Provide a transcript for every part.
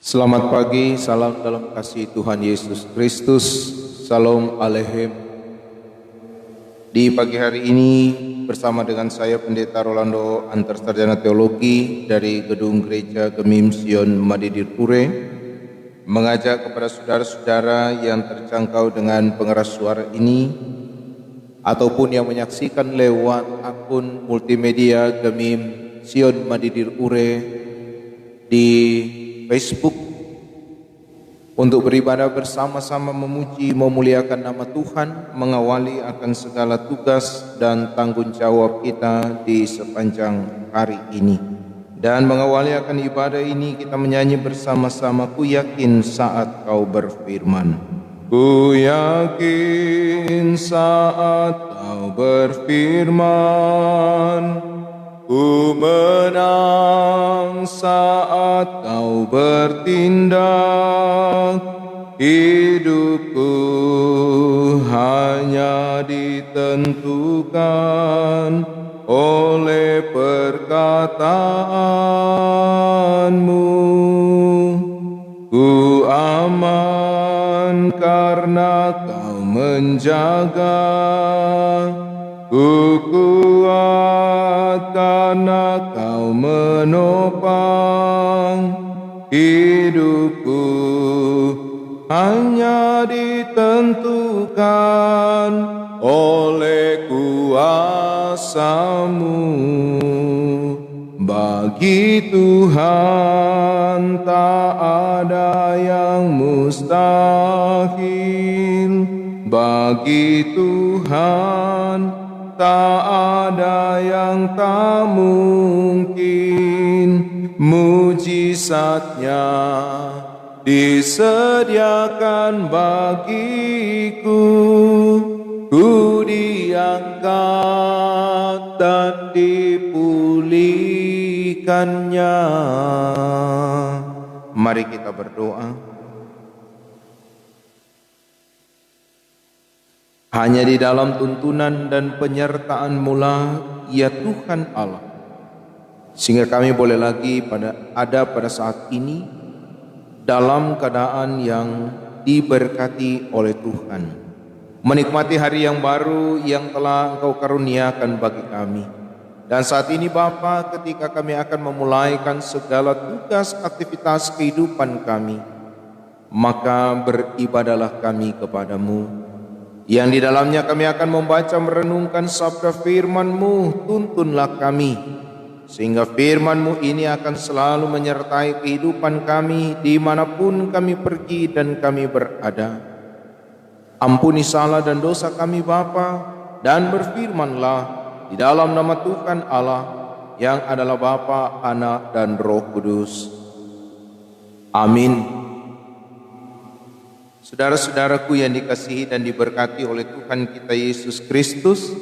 Selamat pagi, salam dalam kasih Tuhan Yesus Kristus, Salam Aleichem. Di pagi hari ini bersama dengan saya Pendeta Rolando Antarsarjana Teologi dari Gedung Gereja Gemim Sion Madidir Pure, mengajak kepada saudara-saudara yang terjangkau dengan pengeras suara ini ataupun yang menyaksikan lewat akun multimedia Gemim Sion Madidir Pure di Facebook untuk beribadah bersama-sama memuji memuliakan nama Tuhan, mengawali akan segala tugas dan tanggung jawab kita di sepanjang hari ini. Dan mengawali akan ibadah ini kita menyanyi bersama-sama, Ku yakin saat Kau berfirman. Ku yakin saat Kau berfirman, ku menang saat Kau bertindak, hidupku hanya ditentukan oleh perkataanmu. Ku aman karena Kau menjaga, ku kuat karena Kau menopang, hidupku hanya ditentukan oleh kuasa-Mu. Bagi Tuhan tak ada yang mustahil, bagi Tuhan tak ada yang tak mungkin. Mujizatnya disediakan bagiku, ku diangkat dan dipulihkannya. Mari kita berdoa. Hanya di dalam tuntunan dan penyertaan-Mu lah, ya Tuhan Allah, sehingga kami boleh lagi ada pada saat ini dalam keadaan yang diberkati oleh Tuhan, menikmati hari yang baru yang telah Engkau karuniakan bagi kami. Dan saat ini Bapa, ketika kami akan memulaikan segala tugas aktivitas kehidupan kami, maka beribadahlah kami kepadamu, yang di dalamnya kami akan membaca merenungkan sabda firman-Mu. Tuntunlah kami, sehingga firman-Mu ini akan selalu menyertai kehidupan kami dimanapun kami pergi dan kami berada. Ampuni salah dan dosa kami Bapa, dan berfirmanlah di dalam nama Tuhan Allah yang adalah Bapa, Anak, dan Roh Kudus. Amin. Saudara-saudaraku yang dikasihi dan diberkati oleh Tuhan kita Yesus Kristus,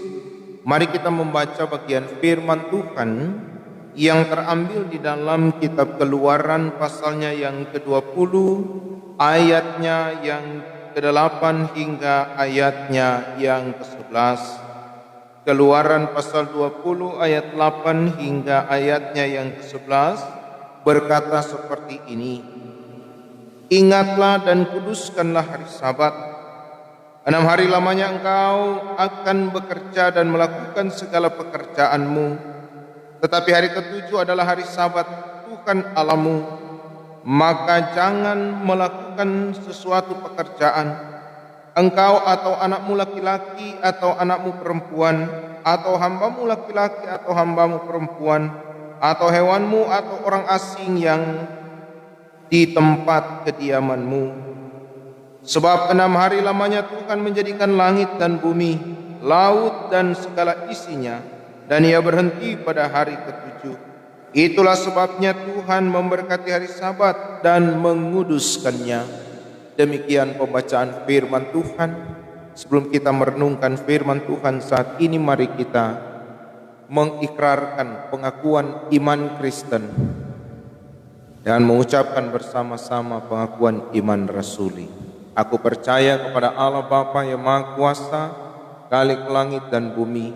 mari kita membaca bagian firman Tuhan yang terambil di dalam kitab Keluaran pasalnya yang ke-20, ayatnya yang ke-8 hingga ayatnya yang ke-11. Keluaran pasal 20 ayat 8 hingga ayatnya yang ke-11 berkata seperti ini. Ingatlah dan kuduskanlah hari Sabat. 6 hari lamanya engkau akan bekerja dan melakukan segala pekerjaanmu. Tetapi hari ke-7 adalah hari Sabat Tuhan Allahmu. Maka jangan melakukan sesuatu pekerjaan, engkau atau anakmu laki-laki atau anakmu perempuan, atau hambamu laki-laki atau hambamu perempuan, atau hewanmu atau orang asing yang di tempat kediamanmu. Sebab 6 hari lamanya Tuhan menjadikan langit dan bumi, laut dan segala isinya, dan Ia berhenti pada hari ke-7. Itulah sebabnya Tuhan memberkati hari Sabat dan menguduskannya. Demikian pembacaan firman Tuhan. Sebelum kita merenungkan firman Tuhan saat ini, mari kita mengikrarkan pengakuan iman Kristen dan mengucapkan bersama-sama pengakuan iman rasuli. Aku percaya kepada Allah Bapa yang Maha Kuasa, Khalik langit dan bumi,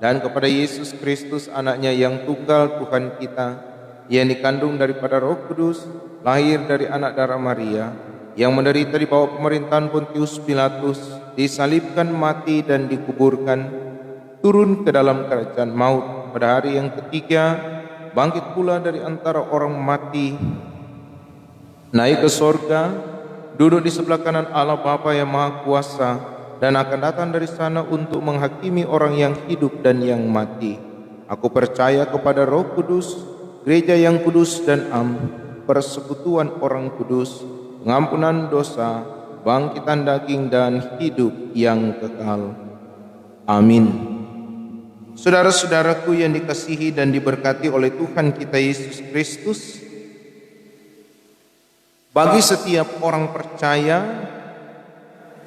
dan kepada Yesus Kristus anaknya yang tunggal Tuhan kita, yang dikandung daripada Roh Kudus, lahir dari anak darah Maria, yang menderita di bawah pemerintahan Pontius Pilatus, disalibkan, mati dan dikuburkan, turun ke dalam kerajaan maut, pada hari yang ketiga bangkit pula dari antara orang mati, naik ke sorga, duduk di sebelah kanan Allah Bapa yang Maha Kuasa, dan akan datang dari sana untuk menghakimi orang yang hidup dan yang mati. Aku percaya kepada Roh Kudus, gereja yang kudus dan am, persekutuan orang kudus, pengampunan dosa, bangkitan daging dan hidup yang kekal. Amin. Saudara-saudaraku yang dikasihi dan diberkati oleh Tuhan kita Yesus Kristus, bagi setiap orang percaya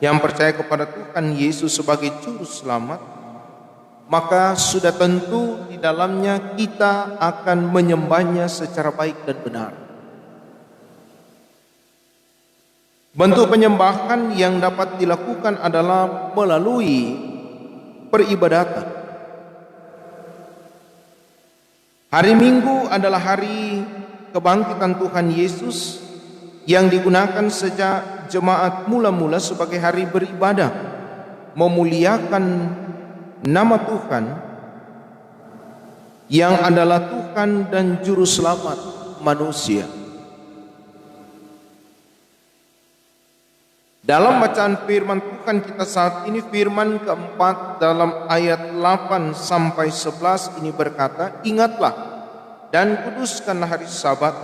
yang percaya kepada Tuhan Yesus sebagai juru selamat, maka sudah tentu di dalamnya kita akan menyembahnya secara baik dan benar. Bentuk penyembahan yang dapat dilakukan adalah melalui peribadatan. Hari Minggu adalah hari kebangkitan Tuhan Yesus yang digunakan sejak jemaat mula-mula sebagai hari beribadah, memuliakan nama Tuhan yang adalah Tuhan dan Juru Selamat manusia. Dalam bacaan firman Tuhan kita saat ini, firman keempat dalam ayat 8 sampai 11 ini berkata, "Ingatlah dan kuduskanlah hari Sabat."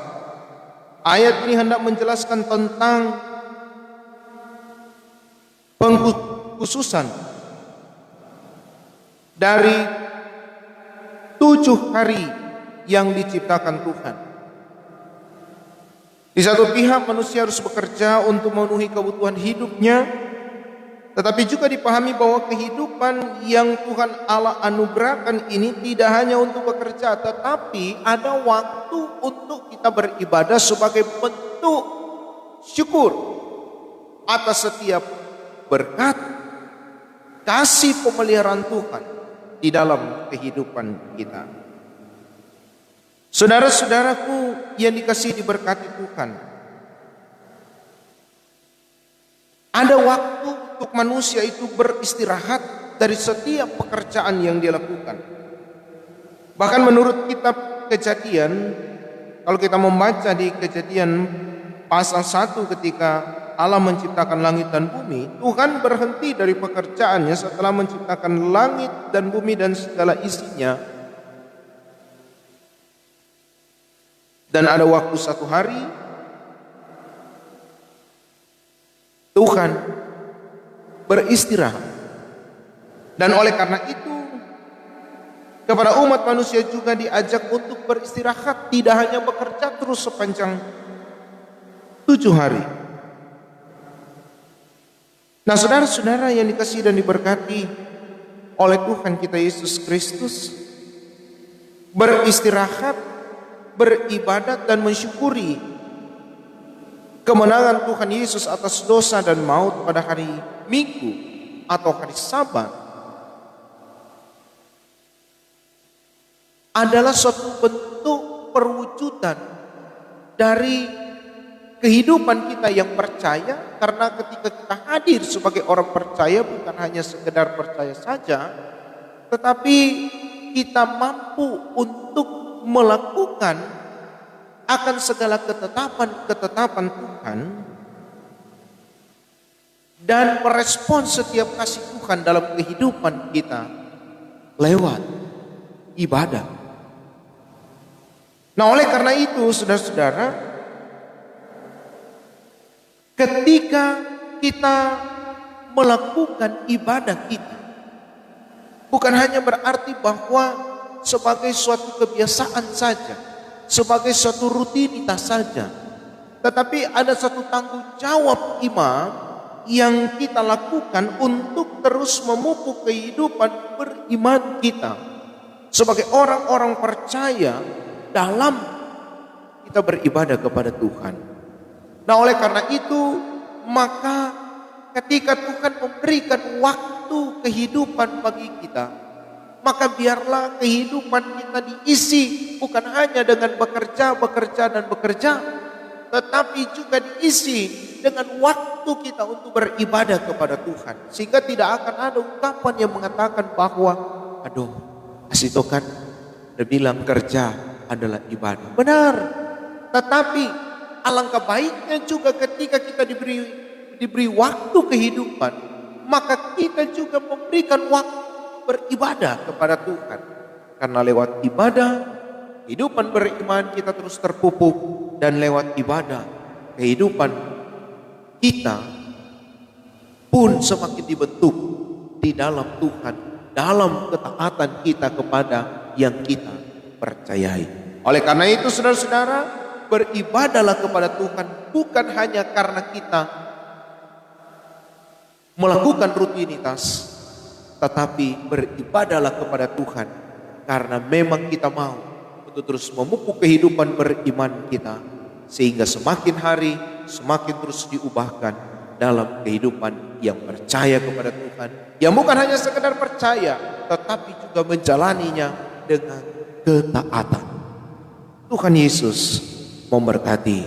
Ayat ini hendak menjelaskan tentang pengkhususan dari 7 hari yang diciptakan Tuhan. Di satu pihak manusia harus bekerja untuk memenuhi kebutuhan hidupnya, tetapi juga dipahami bahwa kehidupan yang Tuhan Allah anugerahkan ini tidak hanya untuk bekerja, tetapi ada waktu untuk kita beribadah sebagai bentuk syukur atas setiap berkat, kasih pemeliharaan Tuhan di dalam kehidupan kita. Saudara-saudaraku yang dikasihi diberkati Tuhan, ada waktu untuk manusia itu beristirahat dari setiap pekerjaan yang dia lakukan. Bahkan menurut kitab Kejadian, kalau kita membaca di Kejadian pasal 1, ketika Allah menciptakan langit dan bumi, Tuhan berhenti dari pekerjaannya setelah menciptakan langit dan bumi dan segala isinya. Dan ada waktu 1 hari Tuhan beristirahat. Dan oleh karena itu kepada umat manusia juga diajak untuk beristirahat, tidak hanya bekerja terus sepanjang 7 hari. Nah, saudara-saudara yang dikasihi dan diberkati oleh Tuhan kita Yesus Kristus, beristirahat, beribadat dan mensyukuri kemenangan Tuhan Yesus atas dosa dan maut pada hari Minggu atau hari Sabat adalah suatu bentuk perwujudan dari kehidupan kita yang percaya, karena ketika kita hadir sebagai orang percaya bukan hanya sekedar percaya saja, tetapi kita mampu untuk melakukan akan segala ketetapan Tuhan dan merespon setiap kasih Tuhan dalam kehidupan kita lewat ibadah. Nah, oleh karena itu saudara-saudara, ketika kita melakukan ibadah kita, bukan hanya berarti bahwa sebagai suatu kebiasaan saja, sebagai suatu rutinitas saja, tetapi ada satu tanggung jawab imam yang kita lakukan untuk terus memupuk kehidupan beriman kita sebagai orang-orang percaya dalam kita beribadah kepada Tuhan. Nah, oleh karena itu, maka ketika Tuhan memberikan waktu kehidupan bagi kita, maka biarlah kehidupan kita diisi bukan hanya dengan bekerja, tetapi juga diisi dengan waktu kita untuk beribadah kepada Tuhan. Sehingga tidak akan ada ungkapan yang mengatakan bahwa, aduh, asito kan udah bilang kerja adalah ibadah. Benar, tetapi alangkah baiknya juga ketika kita diberi waktu kehidupan, maka kita juga memberikan waktu beribadah kepada Tuhan. Karena lewat ibadah, kehidupan beriman kita terus terpupuk, dan lewat ibadah, kehidupan kita pun semakin dibentuk di dalam Tuhan, dalam ketaatan kita kepada yang kita percayai. Oleh karena itu saudara-saudara, beribadahlah kepada Tuhan bukan hanya karena kita melakukan rutinitas, tetapi beribadahlah kepada Tuhan karena memang kita mau untuk terus memupuk kehidupan beriman kita, sehingga semakin hari semakin terus diubahkan dalam kehidupan yang percaya kepada Tuhan, yang bukan hanya sekedar percaya tetapi juga menjalaninya dengan ketaatan. Tuhan Yesus memberkati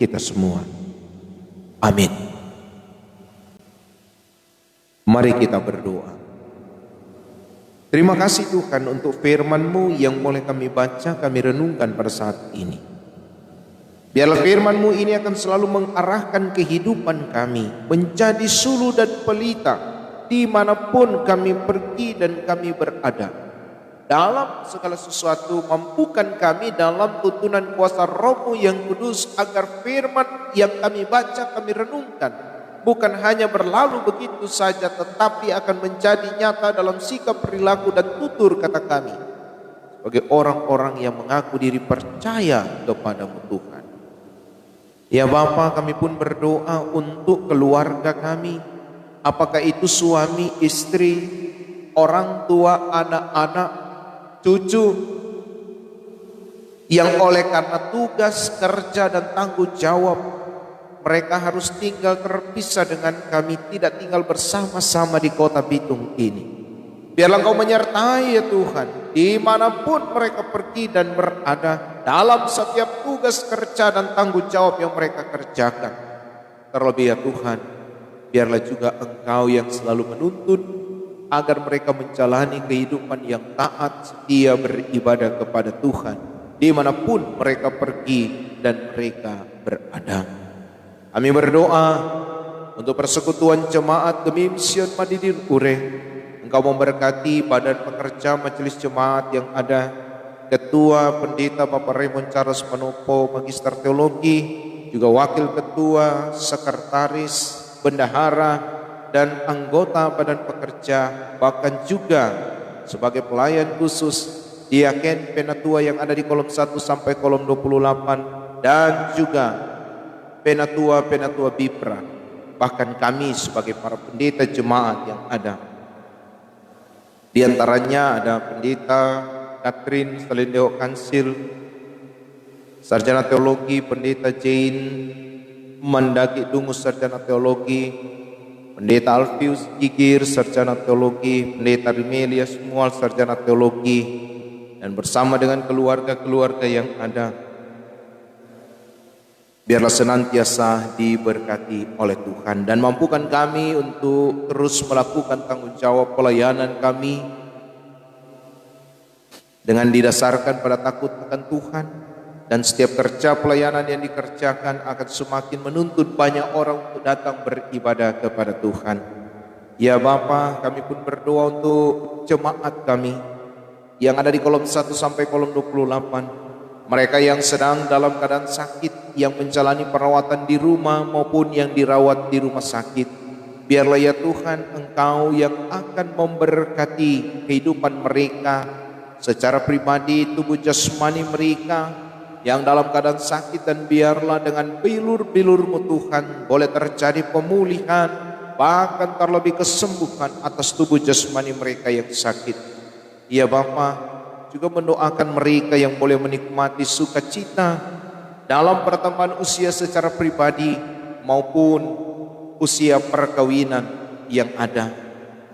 kita semua. Amin. Mari kita berdoa. Terima kasih Tuhan untuk firman-Mu yang boleh kami baca, kami renungkan pada saat ini. Biarlah firman-Mu ini akan selalu mengarahkan kehidupan kami menjadi sulu dan pelita dimanapun kami pergi dan kami berada. Dalam segala sesuatu mampukan kami dalam tuntunan kuasa Roh-Mu yang kudus, agar firman yang kami baca, kami renungkan, bukan hanya berlalu begitu saja, tetapi akan menjadi nyata dalam sikap, perilaku, dan tutur kata kami sebagai orang-orang yang mengaku diri percaya kepada-Mu Tuhan. Ya Bapa, kami pun berdoa untuk keluarga kami, apakah itu suami, istri, orang tua, anak-anak, cucu, yang oleh karena tugas, kerja, dan tanggung jawab mereka harus tinggal terpisah dengan kami, tidak tinggal bersama-sama di kota Bitung ini. Biarlah Engkau menyertai ya Tuhan, dimanapun mereka pergi dan berada, dalam setiap tugas kerja dan tanggung jawab yang mereka kerjakan. Terlebih ya Tuhan, biarlah juga Engkau yang selalu menuntun agar mereka menjalani kehidupan yang taat, setia, beribadah kepada Tuhan, dimanapun mereka pergi dan mereka berada. Kami berdoa untuk persekutuan jemaat Gemim Sion Madidir Ure. Engkau memberkati badan pekerja majelis jemaat yang ada, Ketua Pendeta Bapak Raymond Charles Manopo, Magister Teologi, juga Wakil Ketua, Sekretaris, Bendahara, dan anggota badan pekerja, bahkan juga sebagai pelayan khusus Diaken Penatua yang ada di kolom 1 sampai kolom 28, dan juga Penatua Bipra, bahkan kami sebagai para pendeta jemaat yang ada. Di antaranya ada Pendeta Katrin Selendeo Kansil, Sarjana Teologi, Pendeta Jane Mandaki Dungus, Sarjana Teologi, Pendeta Alfius Gigir, Sarjana Teologi, Pendeta Rimelia Smual, Sarjana Teologi, dan bersama dengan keluarga-keluarga yang ada, biarlah senantiasa diberkati oleh Tuhan dan mampukan kami untuk terus melakukan tanggung jawab pelayanan kami dengan didasarkan pada takut akan Tuhan, dan setiap kerja pelayanan yang dikerjakan akan semakin menuntut banyak orang untuk datang beribadah kepada Tuhan. Ya Bapa, kami pun berdoa untuk jemaat kami yang ada di kolom 1 sampai kolom 28. Mereka yang sedang dalam keadaan sakit, yang menjalani perawatan di rumah maupun yang dirawat di rumah sakit. Biarlah ya Tuhan, Engkau yang akan memberkati kehidupan mereka secara pribadi, tubuh jasmani mereka yang dalam keadaan sakit, dan biarlah dengan bilur-bilur-Mu Tuhan boleh terjadi pemulihan, bahkan terlebih kesembuhan atas tubuh jasmani mereka yang sakit. Ya Bapa, juga mendoakan mereka yang boleh menikmati sukacita dalam pertambahan usia secara pribadi maupun usia perkawinan yang ada.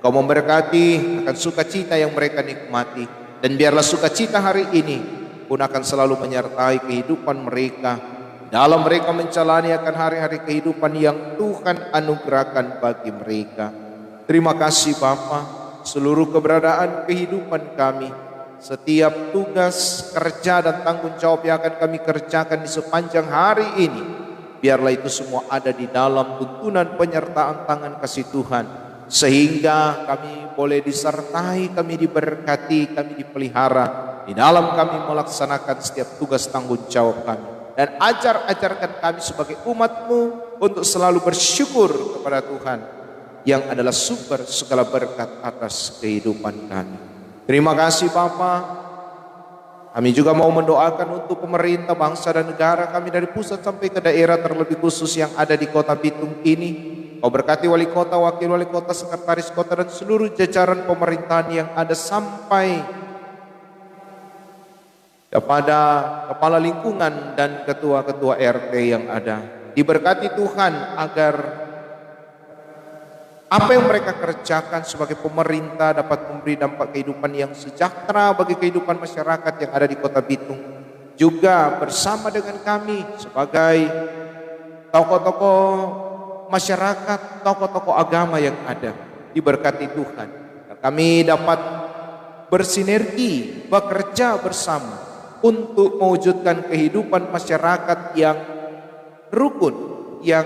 Kau memberkati akan sukacita yang mereka nikmati, dan biarlah sukacita hari ini pun akan selalu menyertai kehidupan mereka dalam mereka menjalani akan hari-hari kehidupan yang Tuhan anugerahkan bagi mereka. Terima kasih Bapa, seluruh keberadaan kehidupan kami, setiap tugas, kerja dan tanggung jawab yang akan kami kerjakan di sepanjang hari ini, biarlah itu semua ada di dalam tuntunan penyertaan tangan kasih Tuhan, sehingga kami boleh disertai, kami diberkati, kami dipelihara di dalam kami melaksanakan setiap tugas tanggung jawab kami. Dan ajarkan kami sebagai umat-Mu untuk selalu bersyukur kepada Tuhan yang adalah sumber segala berkat atas kehidupan kami. Terima kasih Bapa. Kami juga mau mendoakan untuk pemerintah, bangsa dan negara kami dari pusat sampai ke daerah, terlebih khusus yang ada di kota Bitung ini. Kau berkati wali kota, wakil wali kota, sekretaris kota dan seluruh jajaran pemerintahan yang ada sampai kepada kepala lingkungan dan ketua-ketua RT yang ada. Diberkati Tuhan agar apa yang mereka kerjakan sebagai pemerintah dapat memberi dampak kehidupan yang sejahtera bagi kehidupan masyarakat yang ada di kota Bitung. Juga bersama dengan kami sebagai tokoh-tokoh masyarakat, tokoh-tokoh agama yang ada. Diberkati Tuhan. Kami dapat bersinergi, bekerja bersama untuk mewujudkan kehidupan masyarakat yang rukun, yang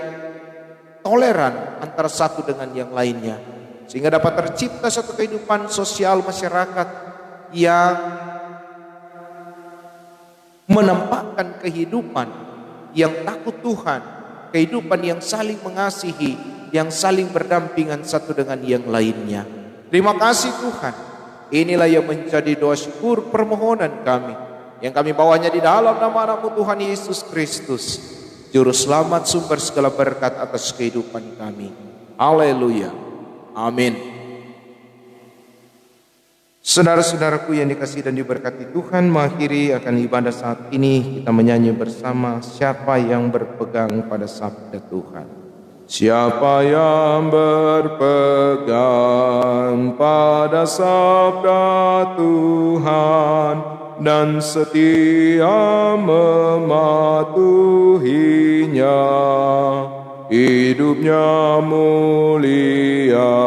toleran antara satu dengan yang lainnya, sehingga dapat tercipta satu kehidupan sosial masyarakat yang menampakkan kehidupan yang takut Tuhan, kehidupan yang saling mengasihi, yang saling berdampingan satu dengan yang lainnya. Terima kasih Tuhan. Inilah yang menjadi doa syukur permohonan kami, yang kami bawanya di dalam nama Anak-Mu Tuhan Yesus Kristus, Juru Selamat, sumber segala berkat atas kehidupan kami. Haleluya. Amin. Saudara-saudaraku yang dikasihi dan diberkati Tuhan, mengakhiri akan ibadah saat ini kita menyanyi bersama siapa yang berpegang pada sabda Tuhan. Siapa yang berpegang pada sabda Tuhan dan setia mematuhinya, hidupnya mulia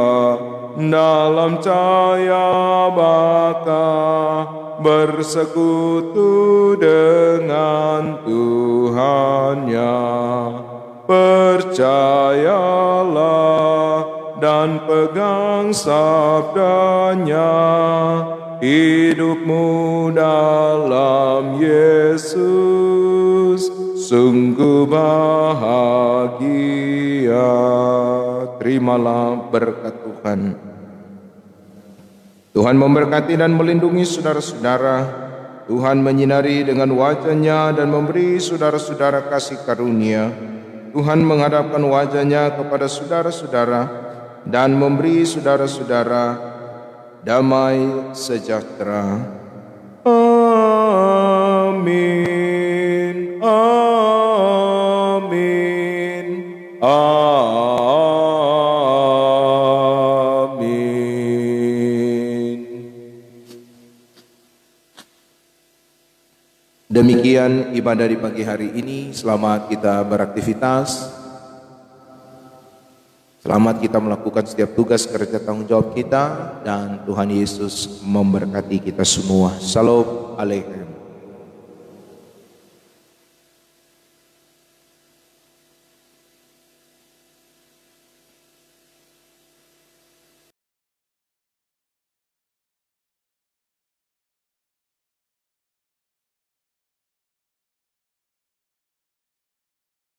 dalam cahaya baka, bersekutu dengan Tuhannya. Percayalah dan pegang sabdanya, hidupmu dalam Yesus sungguh bahagia. Terimalah berkat Tuhan. Tuhan memberkati dan melindungi saudara-saudara. Tuhan menyinari dengan wajah-Nya dan memberi saudara-saudara kasih karunia. Tuhan menghadapkan wajah-Nya kepada saudara-saudara dan memberi saudara-saudara damai sejahtera. Amin. Amin. Amin. Demikian ibadah di pagi hari ini. Selamat kita beraktivitas. Selamat kita melakukan setiap tugas kerja tanggung jawab kita, dan Tuhan Yesus memberkati kita semua. Shalom Aleichem.